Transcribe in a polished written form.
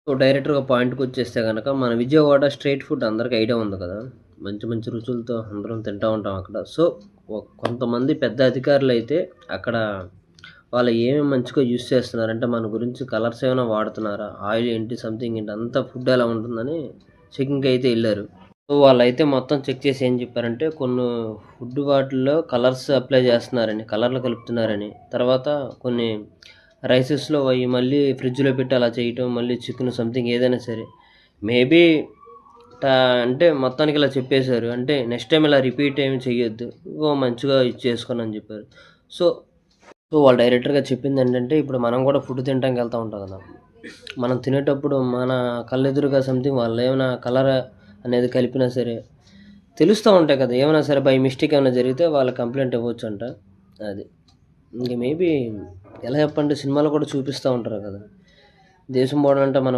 So, డైరెక్ట్‌గా పాయింట్‌కొచ్చేస్తే గనక మన విజయవాడ స్ట్రీట్ ఫుడ్ అందరికి ఐడియా ఉంది కదా! మంచి మంచి రుచులతో అందరం తింటా ఉంటాం అక్కడ. సో, కొంతమంది పెద్ద అధికారులైతే అక్కడ వాళ్ళు ఏమేమి మంచిగా యూజ్ చేస్తున్నారంటే మన గురించి కలర్స్ ఏమైనా వాడుతున్నారా? ఆయిల్ ఏంటి? సంథింగ్ ఏంటి? అంతా ఫుడ్ ఎలా ఉంటుందని చెకింగ్‌కైతే ఎళ్లారు. సో, వాళ్ళైతే మొత్తం చెక్ చేసి ఏం చెప్పారంటే కొన్ని ఫుడ్ వాటిల్లో కలర్స్ అప్లై చేస్తున్నారని, కలర్లు కలుపుతున్నారని, తర్వాత కొన్ని రైసెస్‌లో అయి మళ్ళీ ఫ్రిడ్జ్‌లో పెట్టి అలా చేయటం, మళ్ళీ చికెన్ సంథింగ్ ఏదైనా సరే. మేబీ టా అంటే మొత్తానికి ఇలా చెప్పేశారు. అంటే నెక్స్ట్ టైమ్ ఇలా రిపీట్ ఏమి చేయొద్దు. మంచిగా ఇది చేసుకోండి అని చెప్పారు. సో, వాళ్ళు డైరెక్టర్‌గా చెప్పిందేంటంటే ఇప్పుడు మనం కూడా ఫుడ్ తినటానికి వెళ్తా ఉంటాం కదా! మనం తినేటప్పుడు మన కళ్ళెదురుగా సంథింగ్ వాళ్ళేమైనా కలర్ అనేది కలిపినా సరే తెలుస్తా ఉంటాయి కదా! ఏమైనా సరే బై మిస్టేక్ ఏమైనా జరిగితే వాళ్ళు కంప్లెయింట్ ఇవ్వొచ్చంట. అది. ఇంక మేబీ ఎలా చెప్పండి సినిమాలో కూడా చూపిస్తా ఉంటారు కదా! దేశం పోవడం అంటే మనం